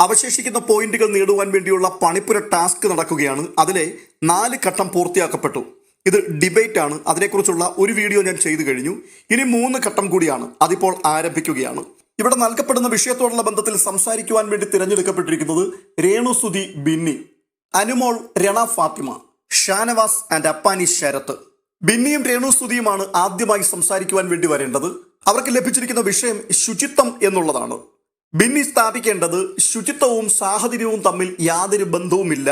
അവശേഷിക്കുന്ന പോയിന്റുകൾ നേടുവാൻ വേണ്ടിയുള്ള പണിപ്പുര ടാസ്ക് നടക്കുകയാണ്. അതിലെ 4 ഘട്ടം പൂർത്തിയാക്കപ്പെട്ടു. ഇത് ഡിബേറ്റ് ആണ്. അതിനെക്കുറിച്ചുള്ള ഒരു വീഡിയോ ഞാൻ ചെയ്തു കഴിഞ്ഞു. ഇനി 3 ഘട്ടം കൂടിയാണ്. അതിപ്പോൾ ആരംഭിക്കുകയാണ്. ഇവിടെ നൽകപ്പെടുന്ന വിഷയത്തോടുള്ള ബന്ധത്തിൽ സംസാരിക്കുവാൻ വേണ്ടി തിരഞ്ഞെടുക്കപ്പെട്ടിരിക്കുന്നത് രേണുസുതി ബിന്നി, അനുമോൾ രണ ഫാത്തിമ, ഷാനവാസ് ആൻഡ് അപ്പാനി ശരത്ത്. ബിന്നിയും രേണുസുതിയുമാണ് ആദ്യമായി സംസാരിക്കുവാൻ വേണ്ടി വരേണ്ടത്. അവർക്ക് ലഭിച്ചിരിക്കുന്ന വിഷയം ശുചിത്വം എന്നുള്ളതാണ്. ബിന്നി സ്ഥാപിക്കേണ്ടത് ശുചിത്വവും സാഹചര്യവും തമ്മിൽ യാതൊരു ബന്ധവുമില്ല.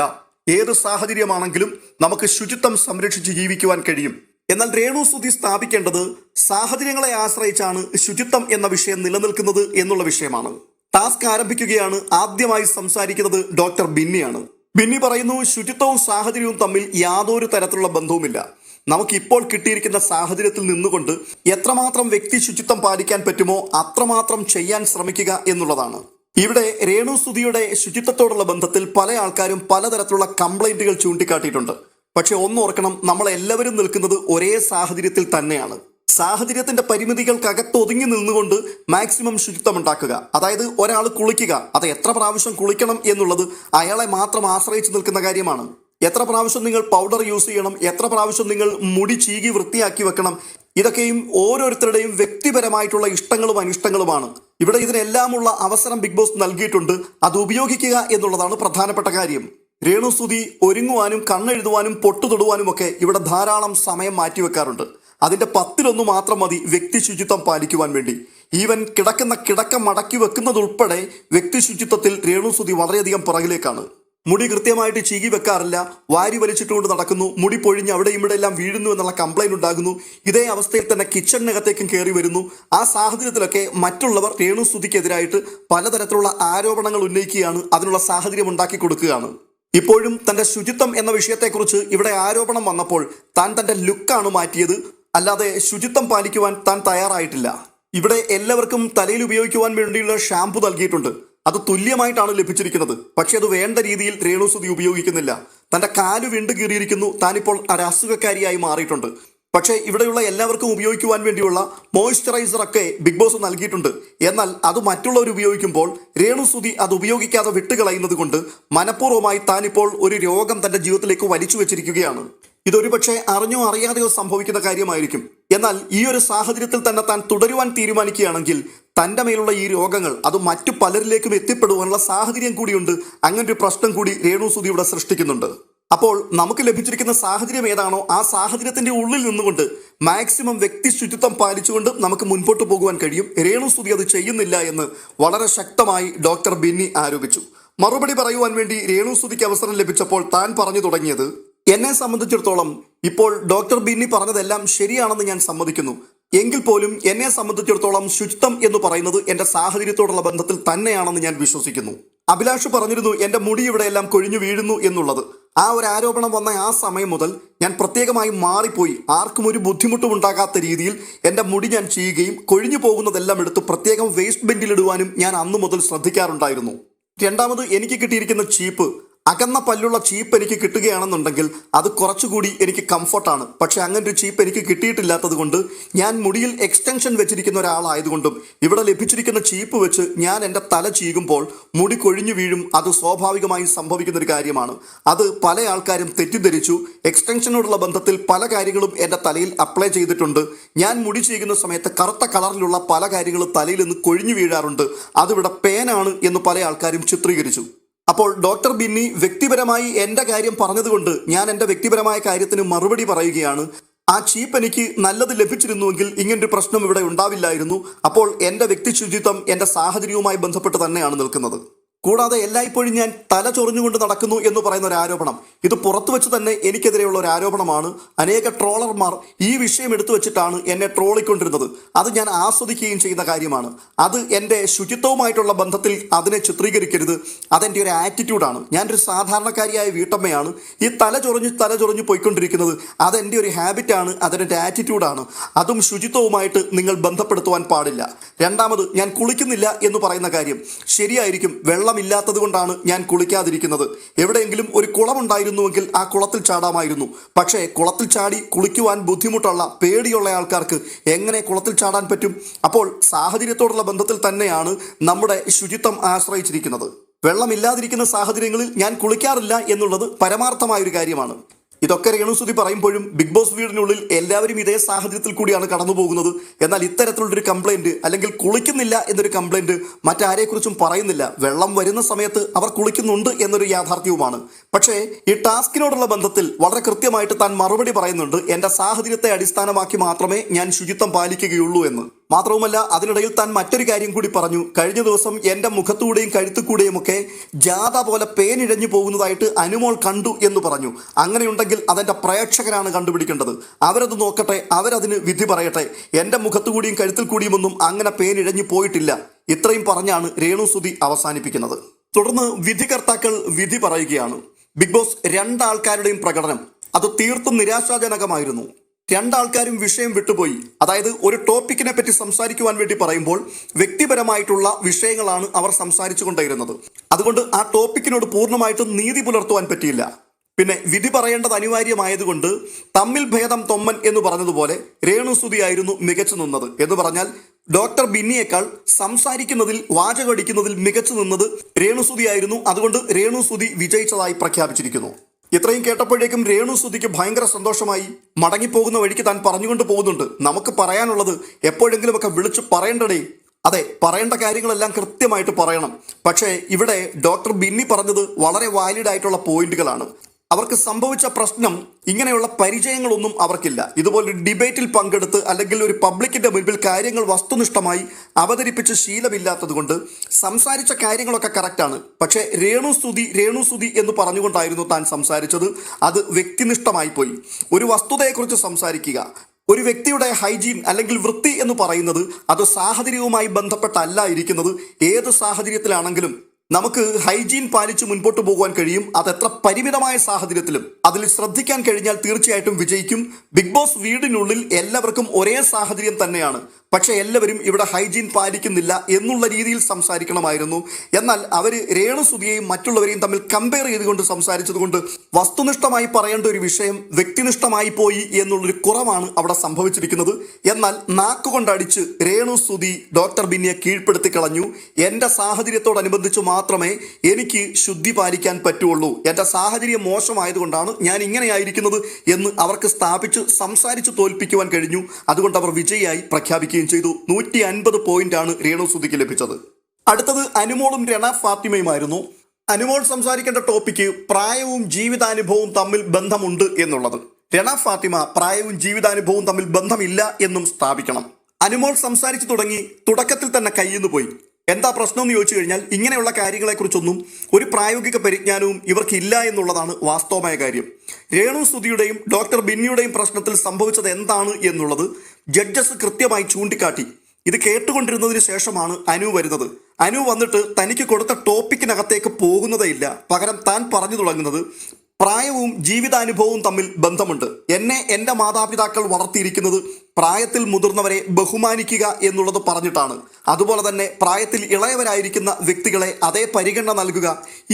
ഏത് സാഹചര്യമാണെങ്കിലും നമുക്ക് ശുചിത്വം സംരക്ഷിച്ച് ജീവിക്കുവാൻ കഴിയും. എന്നാൽ രേണുസുതി സ്ഥാപിക്കേണ്ടത് സാഹചര്യങ്ങളെ ആശ്രയിച്ചാണ് ശുചിത്വം എന്ന വിഷയം നിലനിൽക്കുന്നത് എന്നുള്ള വിഷയമാണ്. ടാസ്ക് ആരംഭിക്കുകയാണ്. ആദ്യമായി സംസാരിക്കുന്നത് ഡോക്ടർ ബിന്നിയാണ്. ബിന്നി പറയുന്നു, ശുചിത്വവും സാഹചര്യവും തമ്മിൽ യാതൊരു തരത്തിലുള്ള ബന്ധവുമില്ല. നമുക്ക് ഇപ്പോൾ കിട്ടിയിരിക്കുന്ന സാഹചര്യത്തിൽ നിന്നുകൊണ്ട് എത്രമാത്രം വ്യക്തി ശുചിത്വം പാലിക്കാൻ പറ്റുമോ അത്രമാത്രം ചെയ്യാൻ ശ്രമിക്കുക എന്നുള്ളതാണ്. ഇവിടെ രേണുസുതിയുടെ ശുചിത്വത്തോടുള്ള ബന്ധത്തിൽ പല ആൾക്കാരും പലതരത്തിലുള്ള കംപ്ലൈന്റുകൾ ചൂണ്ടിക്കാട്ടിയിട്ടുണ്ട്. പക്ഷെ ഒന്നോർക്കണം, നമ്മളെല്ലാവരും നിൽക്കുന്നത് ഒരേ സാഹചര്യത്തിൽ തന്നെയാണ്. സാഹചര്യത്തിന്റെ പരിമിതികൾക്കകത്ത് ഒതുങ്ങി നിന്നുകൊണ്ട് മാക്സിമം ശുചിത്വം ഉണ്ടാക്കുക. അതായത് ഒരാൾ കുളിക്കുക, അത് എത്ര പ്രാവശ്യം കുളിക്കണം എന്നുള്ളത് അയാളെ മാത്രം ആശ്രയിച്ച് നിൽക്കുന്ന കാര്യമാണ്. എത്ര പ്രാവശ്യം നിങ്ങൾ പൗഡർ യൂസ് ചെയ്യണം, എത്ര പ്രാവശ്യം നിങ്ങൾ മുടി ചീകി വൃത്തിയാക്കി വെക്കണം, ഇതൊക്കെയും ഓരോരുത്തരുടെയും വ്യക്തിപരമായിട്ടുള്ള ഇഷ്ടങ്ങളും അനിഷ്ടങ്ങളുമാണ്. ഇവിടെ ഇതിനെല്ലാമുള്ള അവസരം ബിഗ് ബോസ് നൽകിയിട്ടുണ്ട്. അത് ഉപയോഗിക്കുക എന്നുള്ളതാണ് പ്രധാനപ്പെട്ട കാര്യം. രേണുസുതി ഒരുങ്ങുവാനും കണ്ണെഴുതുവാനും പൊട്ടുതൊടുവാനും ഒക്കെ ഇവിടെ ധാരാളം സമയം മാറ്റിവെക്കാറുണ്ട്. അതിന്റെ 10-1 മാത്രം മതി വ്യക്തി ശുചിത്വം പാലിക്കുവാൻ വേണ്ടി. ഈവൻ കിടക്കുന്ന കിടക്ക മടക്കി വെക്കുന്നതുൾപ്പെടെ വ്യക്തി ശുചിത്വത്തിൽ രേണുസുതി വളരെയധികം പുറകിലേക്കാണ്. മുടി കൃത്യമായിട്ട് ചീകി വെക്കാറില്ല, വാരി വലിച്ചിട്ടുകൊണ്ട് നടക്കുന്നു, മുടി പൊഴിഞ്ഞ് അവിടെയും ഇവിടെ എല്ലാം വീഴുന്നു എന്നുള്ള കംപ്ലൈന്റ് ഉണ്ടാകുന്നു. ഇതേ അവസ്ഥയിൽ തന്നെ കിച്ചണിനകത്തേക്കും കയറി വരുന്നു. ആ സാഹചര്യത്തിലൊക്കെ മറ്റുള്ളവർ രേണുസുതിക്കെതിരായിട്ട് പലതരത്തിലുള്ള ആരോപണങ്ങൾ ഉന്നയിക്കുകയാണ്, അതിനുള്ള സാഹചര്യം ഉണ്ടാക്കി കൊടുക്കുകയാണ്. ഇപ്പോഴും തന്റെ ശുചിത്വം എന്ന വിഷയത്തെക്കുറിച്ച് ഇവിടെ ആരോപണം വന്നപ്പോൾ താൻ തന്റെ ലുക്കാണ് മാറ്റിയത്, അല്ലാതെ ശുചിത്വം പാലിക്കുവാൻ താൻ തയ്യാറായിട്ടില്ല. ഇവിടെ എല്ലാവർക്കും തലയിൽ ഉപയോഗിക്കുവാൻ വേണ്ടിയുള്ള ഷാമ്പു നൽകിയിട്ടുണ്ട്. അത് തുല്യമായിട്ടാണ് ലഭിച്ചിരിക്കുന്നത്. പക്ഷെ അത് വേണ്ട രീതിയിൽ രേണുസുതി ഉപയോഗിക്കുന്നില്ല. തന്റെ കാല് വിണ്ടു കീറിയിരിക്കുന്നു. താനിപ്പോൾ ഒരു അസുഖക്കാരിയായി മാറിയിട്ടുണ്ട്. പക്ഷേ ഇവിടെയുള്ള എല്ലാവർക്കും ഉപയോഗിക്കുവാൻ വേണ്ടിയുള്ള മോയ്സ്ചറൈസർ ഒക്കെ ബിഗ് ബോസ് നൽകിയിട്ടുണ്ട്. എന്നാൽ അത് മറ്റുള്ളവർ ഉപയോഗിക്കുമ്പോൾ രേണുസുതി അത് ഉപയോഗിക്കാതെ വിട്ടുകളയുന്നത് കൊണ്ട് മനഃപൂർവ്വമായി താനിപ്പോൾ ഒരു രോഗം തന്റെ ജീവിതത്തിലേക്ക് വലിച്ചു വെച്ചിരിക്കുകയാണ്. ഇതൊരു പക്ഷേ അറിഞ്ഞോ അറിയാതെയോ സംഭവിക്കുന്ന കാര്യമായിരിക്കും. എന്നാൽ ഈ ഒരു സാഹചര്യത്തിൽ തന്നെ താൻ തുടരുവാൻ തീരുമാനിക്കുകയാണെങ്കിൽ തൻ്റെ മേലുള്ള ഈ രോഗങ്ങൾ അത് മറ്റു പലരിലേക്കും എത്തിപ്പെടുവാനുള്ള സാഹചര്യം കൂടിയുണ്ട്. അങ്ങനൊരു പ്രശ്നം കൂടി രേണുസുതി ഇവിടെ സൃഷ്ടിക്കുന്നുണ്ട്. അപ്പോൾ നമുക്ക് ലഭിച്ചിരിക്കുന്ന സാഹചര്യം ഏതാണോ ആ സാഹചര്യത്തിന്റെ ഉള്ളിൽ നിന്നുകൊണ്ട് മാക്സിമം വ്യക്തി ശുചിത്വം പാലിച്ചുകൊണ്ട് നമുക്ക് മുൻപോട്ട് പോകുവാൻ കഴിയും. രേണുസുതി അത് ചെയ്യുന്നില്ല എന്ന് വളരെ ശക്തമായി ഡോക്ടർ ബിന്നി ആരോപിച്ചു. മറുപടി പറയുവാൻ വേണ്ടി രേണുസുതിക്ക് അവസരം ലഭിച്ചപ്പോൾ താൻ പറഞ്ഞു തുടങ്ങിയത്, എന്നെ സംബന്ധിച്ചിടത്തോളം ഇപ്പോൾ ഡോക്ടർ ബിന്നി പറഞ്ഞതെല്ലാം ശരിയാണെന്ന് ഞാൻ സമ്മതിക്കുന്നു. എങ്കിൽ പോലും എന്നെ സംബന്ധിച്ചിടത്തോളം ശുചിത്വം എന്ന് പറയുന്നത് എൻ്റെ സാഹചര്യത്തോടുള്ള ബന്ധത്തിൽ തന്നെയാണെന്ന് ഞാൻ വിശ്വസിക്കുന്നു. അഭിലാഷ് പറഞ്ഞിരുന്നു എൻ്റെ മുടി ഇവിടെയെല്ലാം കൊഴിഞ്ഞു വീഴുന്നു എന്നുള്ളത്. ആ ഒരു ആരോപണം വന്ന ആ സമയം മുതൽ ഞാൻ പ്രത്യേകമായി മാറിപ്പോയി. ആർക്കും ഒരു ബുദ്ധിമുട്ടും ഉണ്ടാകാത്ത രീതിയിൽ എൻ്റെ മുടി ഞാൻ ചെയ്യുകയും കൊഴിഞ്ഞു പോകുന്നതെല്ലാം എടുത്ത് പ്രത്യേകം വേസ്റ്റ് ബിന്നിലിടുവാനും ഞാൻ അന്നു മുതൽ ശ്രദ്ധിക്കാറുണ്ടായിരുന്നു. രണ്ടാമത്, എനിക്ക് കിട്ടിയിരിക്കുന്ന ചീപ്പ്, അകന്ന പല്ലുള്ള ചീപ്പ് എനിക്ക് കിട്ടുകയാണെന്നുണ്ടെങ്കിൽ അത് കുറച്ചുകൂടി എനിക്ക് കംഫർട്ടാണ്. പക്ഷെ അങ്ങനെ ഒരു ചീപ്പ് എനിക്ക് കിട്ടിയിട്ടില്ലാത്തത് കൊണ്ട് ഞാൻ മുടിയിൽ എക്സ്റ്റൻഷൻ വെച്ചിരിക്കുന്ന ഒരാളായതുകൊണ്ടും ഇവിടെ ലഭിച്ചിരിക്കുന്ന ചീപ്പ് വെച്ച് ഞാൻ എൻ്റെ തല ചീകുമ്പോൾ മുടി കൊഴിഞ്ഞു വീഴും. അത് സ്വാഭാവികമായി സംഭവിക്കുന്ന ഒരു കാര്യമാണ്. അത് പല ആൾക്കാരും തെറ്റിദ്ധരിച്ചു. എക്സ്റ്റൻഷനോടുള്ള ബന്ധത്തിൽ പല കാര്യങ്ങളും എൻ്റെ തലയിൽ അപ്ലൈ ചെയ്തിട്ടുണ്ട്. ഞാൻ മുടി ചീകുന്ന സമയത്ത് കറുത്ത കളറിലുള്ള പല കാര്യങ്ങളും തലയിൽ നിന്ന് കൊഴിഞ്ഞു വീഴാറുണ്ട്. അതിവിടെ പേനാണ് എന്ന് പല ആൾക്കാരും ചിത്രീകരിച്ചു. അപ്പോൾ ഡോക്ടർ ബിന്നി വ്യക്തിപരമായി എൻ്റെ കാര്യം പറഞ്ഞതുകൊണ്ട് ഞാൻ എൻ്റെ വ്യക്തിപരമായ കാര്യത്തിന് മറുപടി പറയുകയാണ്. ആ ചീപ്പ് എനിക്ക് നല്ലത് ലഭിച്ചിരുന്നുവെങ്കിൽ ഇങ്ങനൊരു പ്രശ്നം ഇവിടെ ഉണ്ടാവില്ലായിരുന്നു. അപ്പോൾ എൻ്റെ വ്യക്തി ശുചിത്വം എൻ്റെ സാഹചര്യവുമായി ബന്ധപ്പെട്ട് തന്നെയാണ് നിൽക്കുന്നത്. കൂടാതെ എല്ലായ്പ്പോഴും ഞാൻ തല ചൊറിഞ്ഞുകൊണ്ട് നടക്കുന്നു എന്ന് പറയുന്ന ഒരു ആരോപണം, ഇത് പുറത്തു വെച്ച് തന്നെ എനിക്കെതിരെയുള്ള ഒരു ആരോപണമാണ്. അനേക ട്രോളർമാർ ഈ വിഷയം എടുത്തു വെച്ചിട്ടാണ് എന്നെ ട്രോളിക്കൊണ്ടിരുന്നത്. അത് ഞാൻ ആസ്വദിക്കുകയും ചെയ്യുന്ന കാര്യമാണ്. അത് എൻ്റെ ശുചിത്വവുമായിട്ടുള്ള ബന്ധത്തിൽ അതിനെ ചിത്രീകരിക്കരുത്. അതെൻ്റെ ഒരു ആറ്റിറ്റ്യൂഡാണ്. ഞാനൊരു സാധാരണക്കാരിയായ വീട്ടമ്മയാണ്. ഈ തല ചൊറിഞ്ഞ് പോയിക്കൊണ്ടിരിക്കുന്നത് അതെൻ്റെ ഒരു ഹാബിറ്റാണ്, അതെൻ്റെ ആറ്റിറ്റ്യൂഡാണ്. അതും ശുചിത്വവുമായിട്ട് നിങ്ങൾ ബന്ധപ്പെടുത്തുവാൻ പാടില്ല. രണ്ടാമത്, ഞാൻ കുളിക്കുന്നില്ല എന്ന് പറയുന്ന കാര്യം ശരിയായിരിക്കും. വെള്ളമില്ലാത്തത് കൊണ്ടാണ് ഞാൻ കുളിക്കാതിരിക്കുന്നത്. എവിടെയെങ്കിലും ഒരു കുളമുണ്ടായിരുന്നുവെങ്കിൽ ആ കുളത്തിൽ ചാടാമായിരുന്നു. പക്ഷേ കുളത്തിൽ ചാടി കുളിക്കുവാൻ ബുദ്ധിമുട്ടുള്ള പേടിയുള്ള ആൾക്കാർക്ക് എങ്ങനെ കുളത്തിൽ ചാടാൻ പറ്റും? അപ്പോൾ സാഹചര്യത്തോടുള്ള ബന്ധത്തിൽ തന്നെയാണ് നമ്മുടെ ശുചിത്വം ആശ്രയിച്ചിരിക്കുന്നത്. വെള്ളമില്ലാതിരിക്കുന്ന സാഹചര്യങ്ങളിൽ ഞാൻ കുളിക്കാറില്ല എന്നുള്ളത് പരമാർത്ഥമായൊരു കാര്യമാണ്. ഇതൊക്കെ രേണുസുതി പറയുമ്പോഴും ബിഗ് ബോസ് വീടിനുള്ളിൽ എല്ലാവരും ഇതേ സാഹചര്യത്തിൽ കൂടിയാണ് കടന്നു പോകുന്നത്. എന്നാൽ ഇത്തരത്തിലുള്ളൊരു കംപ്ലൈന്റ് അല്ലെങ്കിൽ കുളിക്കുന്നില്ല എന്നൊരു കംപ്ലൈന്റ് മറ്റാരെക്കുറിച്ചും പറയുന്നില്ല. വെള്ളം വരുന്ന സമയത്ത് അവർ കുളിക്കുന്നുണ്ട് എന്നൊരു യാഥാർത്ഥ്യവുമാണ്. പക്ഷേ ഈ ടാസ്കിനോടുള്ള ബന്ധത്തിൽ വളരെ കൃത്യമായിട്ട് താൻ മറുപടി പറയുന്നുണ്ട്. എന്റെ സാഹചര്യത്തെ അടിസ്ഥാനമാക്കി മാത്രമേ ഞാൻ ശുചിത്വം പാലിക്കുകയുള്ളൂ എന്ന്. മാത്രവുമല്ല, അതിനിടയിൽ താൻ മറ്റൊരു കാര്യം കൂടി പറഞ്ഞു. കഴിഞ്ഞ ദിവസം എന്റെ മുഖത്തൂടെയും കഴുത്തുകൂടെയും ഒക്കെ ജാഥ പോലെ പേനിഴഞ്ഞു പോകുന്നതായിട്ട് അനുമോൾ കണ്ടു എന്ന് പറഞ്ഞു. അങ്ങനെയുണ്ടെങ്കിൽ അതെന്റെ പ്രേക്ഷകരാണ് കണ്ടുപിടിക്കേണ്ടത്. അവരത് നോക്കട്ടെ, അവരതിന് വിധി പറയട്ടെ. എന്റെ മുഖത്തുകൂടിയും കഴുത്തിൽ കൂടിയും ഒന്നും അങ്ങനെ പേനിഴഞ്ഞു പോയിട്ടില്ല. ഇത്രയും പറഞ്ഞാണ് രേണുസുതി അവസാനിപ്പിക്കുന്നത്. തുടർന്ന് വിധികർത്താക്കൾ വിധി പറയുകയാണ്. ബിഗ് ബോസ് രണ്ടാൾക്കാരുടെയും പ്രകടനം അത് തീർത്തും നിരാശാജനകമായിരുന്നു. രണ്ടാൾക്കാരും വിഷയം വിട്ടുപോയി. അതായത് ഒരു ടോപ്പിക്കിനെ പറ്റി സംസാരിക്കുവാൻ വേണ്ടി പറയുമ്പോൾ വ്യക്തിപരമായിട്ടുള്ള വിഷയങ്ങളാണ് അവർ സംസാരിച്ചു കൊണ്ടിരുന്നത്. അതുകൊണ്ട് ആ ടോപ്പിക്കിനോട് പൂർണ്ണമായിട്ടും നീതി പുലർത്തുവാൻ പറ്റിയില്ല. പിന്നെ വിധി പറയേണ്ടത് അനിവാര്യമായതുകൊണ്ട് തമ്മിൽ ഭേദം തൊമ്മൻ എന്ന് പറഞ്ഞതുപോലെ രേണുസുതിയായിരുന്നു മികച്ചു നിന്നത്. എന്ന് പറഞ്ഞാൽ ഡോക്ടർ ബിന്നിയേക്കാൾ സംസാരിക്കുന്നതിൽ വാചകടിക്കുന്നതിൽ മികച്ചു നിന്നത് രേണുസുതിയായിരുന്നു. അതുകൊണ്ട് രേണുസുതി വിജയിച്ചതായി പ്രഖ്യാപിച്ചിരിക്കുന്നു. ഇത്രയും കേട്ടപ്പോഴേക്കും രേണുസുതിക്ക് ഭയങ്കര സന്തോഷമായി. മടങ്ങിപ്പോകുന്ന വഴിക്ക് താൻ പറഞ്ഞുകൊണ്ട് പോകുന്നുണ്ട്, നമുക്ക് പറയാനുള്ളത് എപ്പോഴെങ്കിലുമൊക്കെ വിളിച്ചു പറയേണ്ടടേ. അതെ, പറയേണ്ട കാര്യങ്ങളെല്ലാം കൃത്യമായിട്ട് പറയണം. പക്ഷേ ഇവിടെ ഡോക്ടർ ബിന്നി പറഞ്ഞത് വളരെ വാലിഡ് ആയിട്ടുള്ള പോയിന്റുകളാണ്. അവർക്ക് സംഭവിച്ച പ്രശ്നം ഇങ്ങനെയുള്ള പരിചയങ്ങളൊന്നും അവർക്കില്ല. ഇതുപോലെ ഡിബേറ്റിൽ പങ്കെടുത്ത് അല്ലെങ്കിൽ ഒരു പബ്ലിക്കിന്റെ മുൻപിൽ കാര്യങ്ങൾ വസ്തുനിഷ്ഠമായി അവതരിപ്പിച്ച് ശീലമില്ലാത്തത് കൊണ്ട് സംസാരിച്ച കാര്യങ്ങളൊക്കെ കറക്റ്റാണ്. പക്ഷേ രേണുസുതി എന്ന് പറഞ്ഞുകൊണ്ടായിരുന്നു താൻ സംസാരിച്ചത്. അത് വ്യക്തിനിഷ്ഠമായി പോയി. ഒരു വസ്തുതയെക്കുറിച്ച് സംസാരിക്കുക, ഒരു വ്യക്തിയുടെ ഹൈജീൻ അല്ലെങ്കിൽ വൃത്തി എന്ന് പറയുന്നത് അത് സാഹചര്യവുമായി ബന്ധപ്പെട്ടല്ല ഇരിക്കുന്നത്. ഏത് സാഹചര്യത്തിലാണെങ്കിലും നമുക്ക് ഹൈജീൻ പാലിച്ച് മുൻപോട്ട് പോകുവാൻ കഴിയും. അതെത്ര പരിമിതമായ സാഹചര്യത്തിലും അതിൽ ശ്രദ്ധിക്കാൻ കഴിഞ്ഞാൽ തീർച്ചയായിട്ടും വിജയിക്കും. ബിഗ് ബോസ് വീടിനുള്ളിൽ എല്ലാവർക്കും ഒരേ സാഹചര്യം തന്നെയാണ്. പക്ഷെ എല്ലാവരും ഇവിടെ ഹൈജീൻ പാലിക്കുന്നില്ല എന്നുള്ള രീതിയിൽ സംസാരിക്കണമായിരുന്നു. എന്നാൽ അവർ രേണുസുതിയെയും മറ്റുള്ളവരെയും തമ്മിൽ കമ്പയർ ചെയ്തുകൊണ്ട് സംസാരിച്ചത് കൊണ്ട് വസ്തുനിഷ്ഠമായി പറയേണ്ട ഒരു വിഷയം വ്യക്തിനിഷ്ഠമായി പോയി എന്നുള്ളൊരു കുറവാണ് അവിടെ സംഭവിച്ചിരിക്കുന്നത്. എന്നാൽ നാക്കുകൊണ്ടടിച്ച് രേണുസുതി ഡോക്ടർ ബിന്നിയെ കീഴ്പ്പെടുത്തി കളഞ്ഞു. എൻ്റെ സാഹചര്യത്തോടനുബന്ധിച്ച് മാത്രമേ എനിക്ക് ശുദ്ധി പാലിക്കാൻ പറ്റുള്ളൂ, എൻ്റെ സാഹചര്യം മോശമായതുകൊണ്ടാണ് ഞാൻ ഇങ്ങനെയായിരിക്കുന്നത് എന്ന് അവർക്ക് സ്ഥാപിച്ച് സംസാരിച്ച് തോൽപ്പിക്കുവാൻ കഴിഞ്ഞു. അതുകൊണ്ട് അവർ വിജയിയായി പ്രഖ്യാപിക്കുകയും ചെയ്തു. 150 പോയിന്റാണ് രേണുസുതിക്ക് ലഭിച്ചത്. അടുത്തത് അനുമോളും രണ ഫാത്തിമയുമായിരുന്നു. അനുമോൾ സംസാരിക്കേണ്ട ടോപ്പിക്ക് പ്രായവും ജീവിതാനുഭവവും തമ്മിൽ ബന്ധമുണ്ട് എന്നുള്ളത്. രണ ഫാത്തിമ പ്രായവും ജീവിതാനുഭവവും തമ്മിൽ ബന്ധമില്ല എന്നും സ്ഥാപിക്കണം. അനുമോൾ സംസാരിച്ചു തുടങ്ങി തുടക്കത്തിൽ തന്നെ കയ്യിന്ന് പോയി. എന്താ പ്രശ്നം എന്ന് ചോദിച്ചു കഴിഞ്ഞാൽ ഇങ്ങനെയുള്ള കാര്യങ്ങളെക്കുറിച്ചൊന്നും ഒരു പ്രായോഗിക പരിജ്ഞാനവും ഇവർക്കില്ല എന്നുള്ളതാണ് വാസ്തവമായ കാര്യം. രേണുസുതിയുടെയും ഡോക്ടർ ബിന്നിയുടെയും പ്രശ്നത്തിൽ സംഭവിച്ചത് എന്താണ് എന്നുള്ളത് ജഡ്ജസ് കൃത്യമായി ചൂണ്ടിക്കാട്ടി. ഇത് കേട്ടുകൊണ്ടിരുന്നതിന് ശേഷമാണ് അനു വരുന്നത്. അനു വന്നിട്ട് തനിക്ക് കൊടുത്ത ടോപ്പിക്കിനകത്തേക്ക് പോകുന്നതേ ഇല്ല. പകരം താൻ പറഞ്ഞു തുടങ്ങുന്നത് പ്രായവും ജീവിതാനുഭവവും തമ്മിൽ ബന്ധമുണ്ട്. എന്നെ എൻ്റെ മാതാപിതാക്കൾ വളർത്തിയിരിക്കുന്നത് പ്രായത്തിൽ മുതിർന്നവരെ ബഹുമാനിക്കുക എന്നുള്ളത് പറഞ്ഞിട്ടാണ്. അതുപോലെ തന്നെ പ്രായത്തിൽ ഇളയവരായിരിക്കുന്ന വ്യക്തികളെ അതേ പരിഗണന നൽകുക,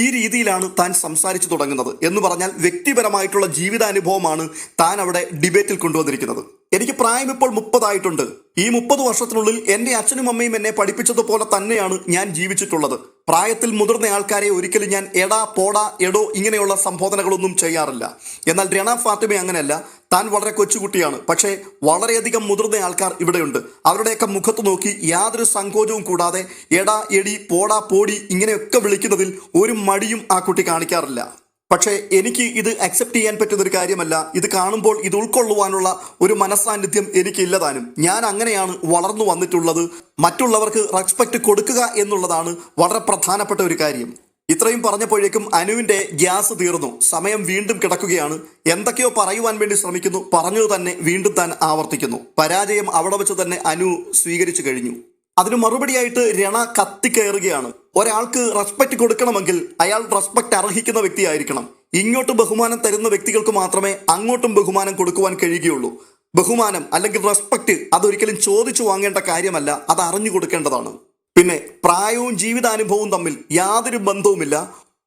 ഈ രീതിയിലാണ് താൻ സംസാരിച്ചു തുടങ്ങുന്നത്. എന്ന് പറഞ്ഞാൽ വ്യക്തിപരമായിട്ടുള്ള ജീവിതാനുഭവമാണ് താൻ അവിടെ ഡിബേറ്റിൽ കൊണ്ടുവന്നിരിക്കുന്നത്. എനിക്ക് പ്രായം ഇപ്പോൾ 30 ആയിട്ടുണ്ട്. ഈ 30 വർഷത്തിനുള്ളിൽ എൻ്റെ അച്ഛനും അമ്മയും എന്നെ പഠിപ്പിച്ചതുപോലെ തന്നെയാണ് ഞാൻ ജീവിച്ചിട്ടുള്ളത്. പ്രായത്തിൽ മുതിർന്ന ആൾക്കാരെ ഒരിക്കലും ഞാൻ എടാ പോടാ എടോ ഇങ്ങനെയുള്ള സംബോധനകളൊന്നും ചെയ്യാറില്ല. എന്നാൽ രണ ഫാത്തിമ അങ്ങനെയല്ല. താൻ വളരെ കൊച്ചുകുട്ടിയാണ്. പക്ഷേ വളരെയധികം മുതിർന്ന ആൾക്കാർ ഇവിടെയുണ്ട്. അവരുടെയൊക്കെ മുഖത്ത് നോക്കി യാതൊരു സങ്കോചവും കൂടാതെ എടാ എടി പോടാ പോടി ഇങ്ങനെയൊക്കെ വിളിക്കുന്നതിൽ ഒരു മടിയും ആ കുട്ടി കാണിക്കാറില്ല. പക്ഷേ എനിക്ക് ഇത് അക്സെപ്റ്റ് ചെയ്യാൻ പറ്റുന്നൊരു കാര്യമല്ല. ഇത് കാണുമ്പോൾ ഇത് ഉൾക്കൊള്ളുവാനുള്ള ഒരു മനസ്സാന്നിധ്യം എനിക്കില്ലതാനും. ഞാൻ അങ്ങനെയാണ് വളർന്നു വന്നിട്ടുള്ളത്. മറ്റുള്ളവർക്ക് റെസ്പെക്റ്റ് കൊടുക്കുക എന്നുള്ളതാണ് വളരെ പ്രധാനപ്പെട്ട ഒരു കാര്യം. ഇത്രയും പറഞ്ഞപ്പോഴേക്കും അനുവിന്റെ ഗ്യാസ് തീർന്നു. സമയം വീണ്ടും കിടക്കുകയാണ്. എന്തൊക്കെയോ പറയുവാൻ വേണ്ടി ശ്രമിക്കുന്നു. പറഞ്ഞത് തന്നെ വീണ്ടും താൻ ആവർത്തിക്കുന്നു. പരാജയം അവിടെ വെച്ച് തന്നെ അനു സ്വീകരിച്ചു കഴിഞ്ഞു. അതിന് മറുപടിയായിട്ട് രണ കത്തിക്കയറുകയാണ്. ഒരാൾക്ക് റെസ്പെക്റ്റ് കൊടുക്കണമെങ്കിൽ അയാൾ റെസ്പെക്റ്റ് അർഹിക്കുന്ന വ്യക്തിയായിരിക്കണം. ഇങ്ങോട്ട് ബഹുമാനം തരുന്ന വ്യക്തികൾക്ക് മാത്രമേ അങ്ങോട്ടും ബഹുമാനം കൊടുക്കുവാൻ കഴിയുകയുള്ളൂ. ബഹുമാനം അല്ലെങ്കിൽ റെസ്പെക്റ്റ് അതൊരിക്കലും ചോദിച്ചു വാങ്ങേണ്ട കാര്യമല്ല, അത് അറിഞ്ഞു കൊടുക്കേണ്ടതാണ്. പിന്നെ പ്രായവും ജീവിതാനുഭവവും തമ്മിൽ യാതൊരു ബന്ധവുമില്ല.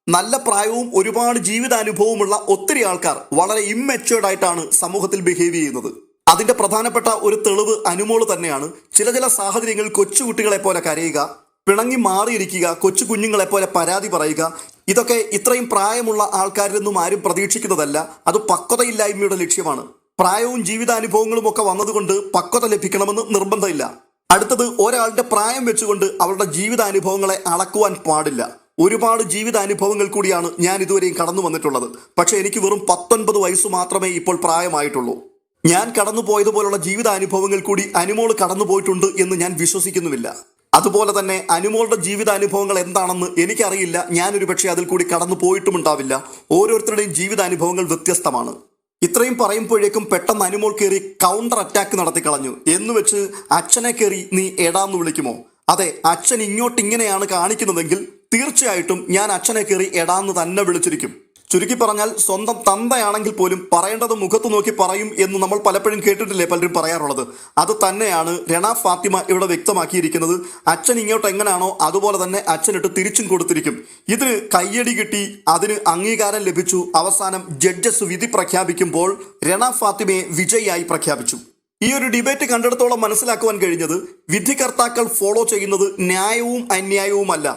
നല്ല പ്രായവും ഒരുപാട് ജീവിതാനുഭവമുള്ള ഒത്തിരി ആൾക്കാർ വളരെ ഇമ്മെച്യൂർഡ് ആയിട്ടാണ് സമൂഹത്തിൽ ബിഹേവ് ചെയ്യുന്നത്. അതിന്റെ പ്രധാനപ്പെട്ട ഒരു തെളിവ് അനുമോള് തന്നെയാണ്. ചില സാഹചര്യങ്ങളിൽ കൊച്ചുകുട്ടികളെ പോലെ കരയുക, പിണങ്ങി മാറിയിരിക്കുക, കൊച്ചു കുഞ്ഞുങ്ങളെപ്പോലെ പരാതി പറയുക, ഇതൊക്കെ ഇത്രയും പ്രായമുള്ള ആൾക്കാരിൽ നിന്നും ആരും പ്രതീക്ഷിക്കുന്നതല്ല. അത് പക്വതയില്ലായ്മയുടെ ലക്ഷ്യമാണ്. പ്രായവും ജീവിതാനുഭവങ്ങളും ഒക്കെ വന്നതുകൊണ്ട് പക്വത ലഭിക്കണമെന്ന് നിർബന്ധമില്ല. അടുത്തത്, ഒരാളുടെ പ്രായം വെച്ചുകൊണ്ട് അവരുടെ ജീവിതാനുഭവങ്ങളെ അളക്കുവാൻ പാടില്ല. ഒരുപാട് ജീവിതാനുഭവങ്ങൾ കൂടിയാണ് ഞാൻ ഇതുവരെയും കടന്നു വന്നിട്ടുള്ളത്. പക്ഷേ എനിക്ക് വെറും 19 വയസ്സ് മാത്രമേ ഇപ്പോൾ പ്രായമായിട്ടുള്ളൂ. ഞാൻ കടന്നു പോയതുപോലുള്ള ജീവിതാനുഭവങ്ങൾ കൂടി അനുമോൾ കടന്നു പോയിട്ടുണ്ട് എന്ന് ഞാൻ വിശ്വസിക്കുന്നുമില്ല. അതുപോലെ തന്നെ അനുമോളുടെ ജീവിതാനുഭവങ്ങൾ എന്താണെന്ന് എനിക്കറിയില്ല. ഞാനൊരു പക്ഷേ അതിൽ കൂടി കടന്നു പോയിട്ടുമുണ്ടാവില്ല. ഓരോരുത്തരുടെയും ജീവിതാനുഭവങ്ങൾ വ്യത്യസ്തമാണ്. ഇത്രയും പറയുമ്പോഴേക്കും പെട്ടെന്ന് അനുമോൾ കയറി കൗണ്ടർ അറ്റാക്ക് നടത്തി കളഞ്ഞു. എന്ന് വെച്ച് അച്ഛനെ കയറി നീ എടാന്ന് വിളിക്കുമോ? അതെ, അച്ഛൻ ഇങ്ങോട്ടിങ്ങനെയാണ് കാണിക്കുന്നതെങ്കിൽ തീർച്ചയായിട്ടും ഞാൻ അച്ഛനെ കയറി എടാന്ന് തന്നെ വിളിച്ചിരിക്കും. ചുരുക്കി പറഞ്ഞാൽ സ്വന്തം തന്തയാണെങ്കിൽ പോലും പറയേണ്ടത് മുഖത്ത് നോക്കി പറയും എന്ന് നമ്മൾ പലപ്പോഴും കേട്ടിട്ടില്ലേ പലരും പറയാറുള്ളത്. അത് തന്നെയാണ് രണ ഫാത്തിമ ഇവിടെ വ്യക്തമാക്കിയിരിക്കുന്നത്. അച്ഛൻ ഇങ്ങോട്ട് എങ്ങനെയാണോ അതുപോലെ തന്നെ അച്ഛനിട്ട് തിരിച്ചും കൊടുത്തിരിക്കും. ഇതിന് കയ്യടി കിട്ടി, അതിന് അംഗീകാരം ലഭിച്ചു. അവസാനം ജഡ്ജസ് വിധി പ്രഖ്യാപിക്കുമ്പോൾ രണ ഫാത്തിമയെ വിജയിയായി പ്രഖ്യാപിച്ചു. ഈ ഒരു ഡിബേറ്റ് കണ്ടിടത്തോളം മനസ്സിലാക്കുവാൻ കഴിഞ്ഞത് വിധികർത്താക്കൾ ഫോളോ ചെയ്യുന്നത് ന്യായവും അന്യായവുമല്ല,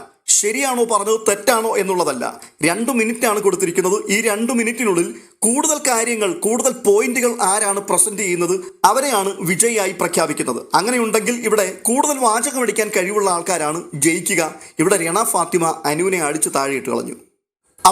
ശരിയാണോ പറഞ്ഞത് തെറ്റാണോ എന്നുള്ളതല്ല. 2 മിനിറ്റാണ് കൊടുത്തിരിക്കുന്നത്. ഈ 2 മിനിറ്റിനുള്ളിൽ കൂടുതൽ കാര്യങ്ങൾ, കൂടുതൽ പോയിന്റുകൾ ആരാണ് പ്രസന്റ് ചെയ്യുന്നത് അവരെയാണ് വിജയിയായി പ്രഖ്യാപിക്കുന്നത്. അങ്ങനെയുണ്ടെങ്കിൽ ഇവിടെ കൂടുതൽ വാചകം അടിക്കാൻ കഴിവുള്ള ആൾക്കാരാണ് ജയിക്കുക. ഇവിടെ രണ ഫാത്തിമ അനുവിനെ അടിച്ച് താഴെയിട്ട് കളഞ്ഞു.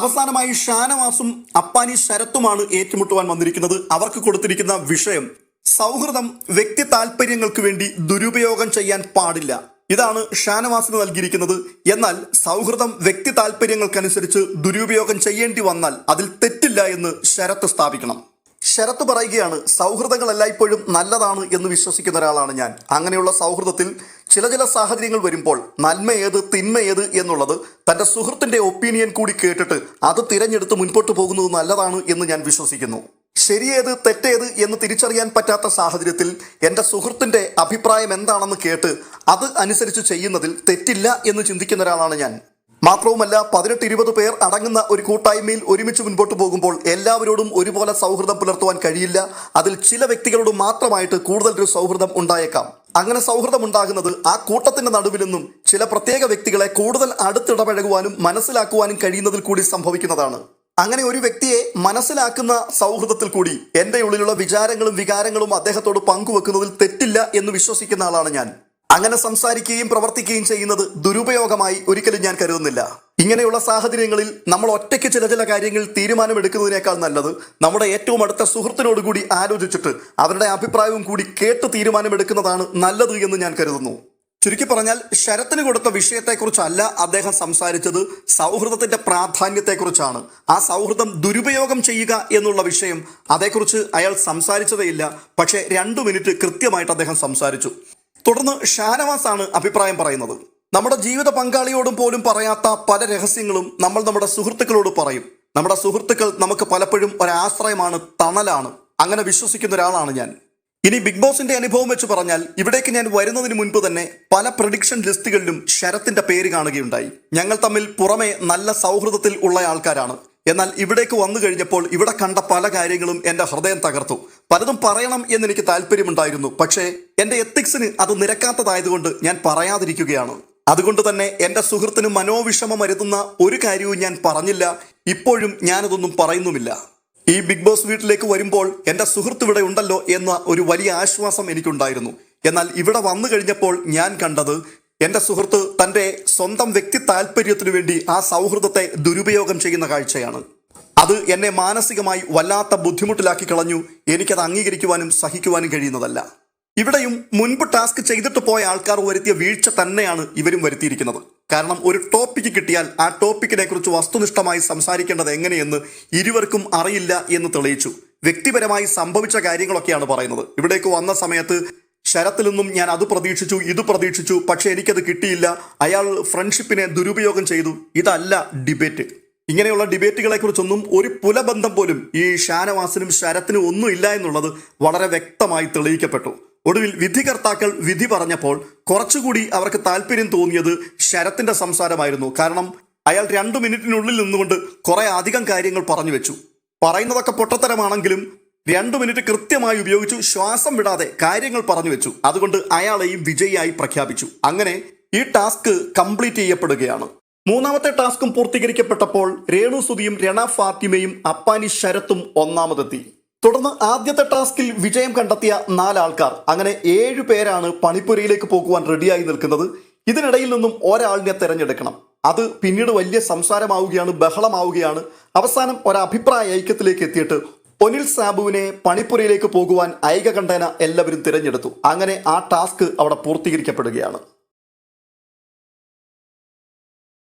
അവസാനമായി ഷാനവാസും അപ്പാനി ശരത്തുമാണ് ഏറ്റുമുട്ടുവാൻ വന്നിരിക്കുന്നത്. അവർക്ക് കൊടുത്തിരിക്കുന്ന വിഷയം സൗഹൃദം വ്യക്തി താല്പര്യങ്ങൾക്ക് വേണ്ടി ദുരുപയോഗം ചെയ്യാൻ പാടില്ല. ഇതാണ് ഷാനവാസിന് നൽകിയിരിക്കുന്നത്. എന്നാൽ സൗഹൃദം വ്യക്തി താല്പര്യങ്ങൾക്കനുസരിച്ച് ദുരുപയോഗം ചെയ്യേണ്ടി വന്നാൽ അതിൽ തെറ്റില്ല എന്ന് ശരത്ത് സ്ഥാപിക്കണം. ശരത്ത് പറയുകയാണ്, സൗഹൃദങ്ങൾ എല്ലായ്പ്പോഴും നല്ലതാണ് എന്ന് വിശ്വസിക്കുന്ന ഒരാളാണ് ഞാൻ. അങ്ങനെയുള്ള സൗഹൃദത്തിൽ ചില സാഹചര്യങ്ങൾ വരുമ്പോൾ നന്മ ഏത് തിന്മ ഏത് എന്നുള്ളത് തൻ്റെ സുഹൃത്തിൻ്റെ ഒപ്പീനിയൻ കൂടി കേട്ടിട്ട് അത് തിരഞ്ഞെടുത്ത് മുൻപോട്ട് പോകുന്നത് നല്ലതാണ് എന്ന് ഞാൻ വിശ്വസിക്കുന്നു. ശരിയേത് തെറ്റേത് എന്ന് തിരിച്ചറിയാൻ പറ്റാത്ത സാഹചര്യത്തിൽ എൻ്റെ സുഹൃത്തിൻ്റെ അഭിപ്രായം എന്താണെന്ന് കേട്ട് അത് അനുസരിച്ച് ചെയ്യുന്നതിൽ തെറ്റില്ല എന്ന് ചിന്തിക്കുന്ന ഒരാളാണ് ഞാൻ. മാത്രവുമല്ല 18-20 പേർ അടങ്ങുന്ന ഒരു കൂട്ടായ്മയിൽ ഒരുമിച്ച് മുൻപോട്ട് പോകുമ്പോൾ എല്ലാവരോടും ഒരുപോലെ സൗഹൃദം പുലർത്തുവാൻ കഴിയില്ല. അതിൽ ചില വ്യക്തികളോട് മാത്രമായിട്ട് കൂടുതലൊരു സൗഹൃദം ഉണ്ടായേക്കാം. അങ്ങനെ സൗഹൃദം ഉണ്ടാകുന്നത് ആ കൂട്ടത്തിന്റെ നടുവിൽ നിന്നും ചില പ്രത്യേക വ്യക്തികളെ കൂടുതൽ അടുത്തിടപഴകുവാനും മനസ്സിലാക്കുവാനും കഴിയുന്നതിൽ കൂടി സംഭവിക്കുന്നതാണ്. അങ്ങനെ ഒരു വ്യക്തിയെ മനസ്സിലാക്കുന്ന സൗഹൃദത്തിൽ കൂടി എൻ്റെ ഉള്ളിലുള്ള വിചാരങ്ങളും വികാരങ്ങളും അദ്ദേഹത്തോട് പങ്കുവെക്കുന്നതിൽ തെറ്റില്ല എന്ന് വിശ്വസിക്കുന്ന ആളാണ് ഞാൻ. അങ്ങനെ സംസാരിക്കുകയും പ്രവർത്തിക്കുകയും ചെയ്യുന്നത് ദുരുപയോഗമായി ഒരിക്കലും ഞാൻ കരുതുന്നില്ല. ഇങ്ങനെയുള്ള സാഹചര്യങ്ങളിൽ നമ്മൾ ഒറ്റയ്ക്ക് ചില കാര്യങ്ങൾ തീരുമാനമെടുക്കുന്നതിനേക്കാൾ നല്ലത് നമ്മുടെ ഏറ്റവും അടുത്ത സുഹൃത്തിനോട് കൂടി ആലോചിച്ചിട്ട് അവരുടെ അഭിപ്രായവും കൂടി കേട്ട് തീരുമാനമെടുക്കുന്നതാണ് നല്ലത് എന്ന് ഞാൻ കരുതുന്നു. ചുരുക്കി പറഞ്ഞാൽ ശരത്തിന് കൊടുത്ത വിഷയത്തെക്കുറിച്ചല്ല അദ്ദേഹം സംസാരിച്ചത്, സൗഹൃദത്തിന്റെ പ്രാധാന്യത്തെക്കുറിച്ചാണ്. ആ സൗഹൃദം ദുരുപയോഗം ചെയ്യുക എന്നുള്ള വിഷയം അതേക്കുറിച്ച് അയാൾ സംസാരിച്ചതേയില്ല. പക്ഷേ 2 മിനിറ്റ് കൃത്യമായിട്ട് അദ്ദേഹം സംസാരിച്ചു. തുടർന്ന് ഷാനവാസാണ് അഭിപ്രായം പറയുന്നത്. നമ്മുടെ ജീവിത പങ്കാളിയോടും പോലും പറയാത്ത പല രഹസ്യങ്ങളും നമ്മൾ നമ്മുടെ സുഹൃത്തുക്കളോട് പറയും. നമ്മുടെ സുഹൃത്തുക്കൾ നമുക്ക് പലപ്പോഴും ഒരാശ്രയമാണ്, തണലാണ്. അങ്ങനെ വിശ്വസിക്കുന്ന ഒരാളാണ് ഞാൻ. ഇനി ബിഗ് ബോസിന്റെ അനുഭവം വെച്ച് പറഞ്ഞാൽ ഇവിടേക്ക് ഞാൻ വരുന്നതിന് മുൻപ് തന്നെ പല പ്രഡിക്ഷൻ ലിസ്റ്റുകളിലും ശരത്തിന്റെ പേര് കാണുകയുണ്ടായി. ഞങ്ങൾ തമ്മിൽ പുറമെ നല്ല സൗഹൃദത്തിൽ ഉള്ള ആൾക്കാരാണ്. എന്നാൽ ഇവിടേക്ക് വന്നു കഴിഞ്ഞപ്പോൾ ഇവിടെ കണ്ട പല കാര്യങ്ങളും എൻ്റെ ഹൃദയം തകർത്തു. പലതും പറയണം എന്നെനിക്ക് താല്പര്യമുണ്ടായിരുന്നു. പക്ഷേ എൻ്റെ എത്തിക്സിന് അത് നിരക്കാത്തതായതുകൊണ്ട് ഞാൻ പറയാതിരിക്കുകയാണ്. അതുകൊണ്ട് തന്നെ എൻ്റെ സുഹൃത്തിന് മനോവിഷമം വരുത്തുന്ന ഒരു കാര്യവും ഞാൻ പറഞ്ഞില്ല. ഇപ്പോഴും ഞാനതൊന്നും പറയുന്നുമില്ല. ഈ ബിഗ് ബോസ് വീട്ടിലേക്ക് വരുമ്പോൾ എൻ്റെ സുഹൃത്ത് ഇവിടെ ഉണ്ടല്ലോ എന്ന ഒരു വലിയ ആശ്വാസം എനിക്കുണ്ടായിരുന്നു. എന്നാൽ ഇവിടെ വന്നു കഴിഞ്ഞപ്പോൾ ഞാൻ കണ്ടത് എൻ്റെ സുഹൃത്ത് തൻ്റെ സ്വന്തം വ്യക്തി താല്പര്യത്തിനു വേണ്ടി ആ സൗഹൃദത്തെ ദുരുപയോഗം ചെയ്യുന്ന കാഴ്ചയാണ്. അത് എന്നെ മാനസികമായി വല്ലാത്ത ബുദ്ധിമുട്ടിലാക്കി കളഞ്ഞു. എനിക്കത് അംഗീകരിക്കുവാനും സഹിക്കുവാനും കഴിയുന്നതല്ല. ഇവിടെയും മുൻപ് ടാസ്ക് ചെയ്തിട്ട് പോയ ആൾക്കാർ വരുത്തിയ വീഴ്ച തന്നെയാണ് ഇവരും വരുത്തിയിരിക്കുന്നത്. കാരണം ഒരു ടോപ്പിക്ക് കിട്ടിയാൽ ആ ടോപ്പിക്കിനെ കുറിച്ച് വസ്തുനിഷ്ഠമായി സംസാരിക്കേണ്ടത് എങ്ങനെയെന്ന് ഇരുവർക്കും അറിയില്ല എന്ന് തെളിയിച്ചു. വ്യക്തിപരമായി സംഭവിച്ച കാര്യങ്ങളൊക്കെയാണ് പറയുന്നത്. ഇവിടേക്ക് വന്ന സമയത്ത് ശരത്തിൽ നിന്നും ഞാൻ അത് പ്രതീക്ഷിച്ചു, ഇത് പ്രതീക്ഷിച്ചു, പക്ഷെ എനിക്കത് കിട്ടിയില്ല, അയാൾ ഫ്രണ്ട്ഷിപ്പിനെ ദുരുപയോഗം ചെയ്തു. ഇതല്ല ഡിബേറ്റ്. ഇങ്ങനെയുള്ള ഡിബേറ്റുകളെ കുറിച്ചൊന്നും ഒരു പുലബന്ധം പോലും ഈ ഷാനവാസിനും ശരത്തിനും ഒന്നും ഇല്ല എന്നുള്ളത് വളരെ വ്യക്തമായി തെളിയിക്കപ്പെട്ടു. ഒടുവിൽ വിധികർത്താക്കൾ വിധി പറഞ്ഞപ്പോൾ കുറച്ചുകൂടി അവർക്ക് താല്പര്യം തോന്നിയത് ശരത്തിന്റെ സംസാരമായിരുന്നു. കാരണം അയാൾ 2 മിനിറ്റിനുള്ളിൽ നിന്നുകൊണ്ട് കുറെ അധികം കാര്യങ്ങൾ പറഞ്ഞു വെച്ചു. പറയുന്നതൊക്കെ പൊട്ടത്തരമാണെങ്കിലും 2 മിനിറ്റ് കൃത്യമായി ഉപയോഗിച്ചു, ശ്വാസം വിടാതെ കാര്യങ്ങൾ പറഞ്ഞു വെച്ചു. അതുകൊണ്ട് അയാളെയും വിജയിയായി പ്രഖ്യാപിച്ചു. അങ്ങനെ ഈ ടാസ്ക് കംപ്ലീറ്റ് ചെയ്യപ്പെടുകയാണ്. മൂന്നാമത്തെ ടാസ്കും പൂർത്തീകരിക്കപ്പെട്ടപ്പോൾ രേണു സുധിയും രണ ഫാത്തിമയും അപ്പാനി ശരത്തും ഒന്നാമതെത്തി. തുടർന്ന് ആദ്യത്തെ ടാസ്കിൽ വിജയം കണ്ടെത്തിയ 4 ആൾക്കാർ, അങ്ങനെ 7 പേരാണ് പണിപ്പുരയിലേക്ക് പോകുവാൻ റെഡിയായി നിൽക്കുന്നത്. ഇതിനിടയിൽ നിന്നും ഒരാളിനെ തെരഞ്ഞെടുക്കണം. അത് പിന്നീട് വലിയ സംസാരമാവുകയാണ്, ബഹളമാവുകയാണ്. അവസാനം ഒരഭിപ്രായ ഐക്യത്തിലേക്ക് എത്തിയിട്ട് ഒനിൽ സാബുവിനെ പണിപ്പുരയിലേക്ക് പോകുവാൻ ഐകകണ്ഠേന എല്ലാവരും തിരഞ്ഞെടുത്തു. അങ്ങനെ ആ ടാസ്ക് അവിടെ പൂർത്തീകരിക്കപ്പെടുകയാണ്.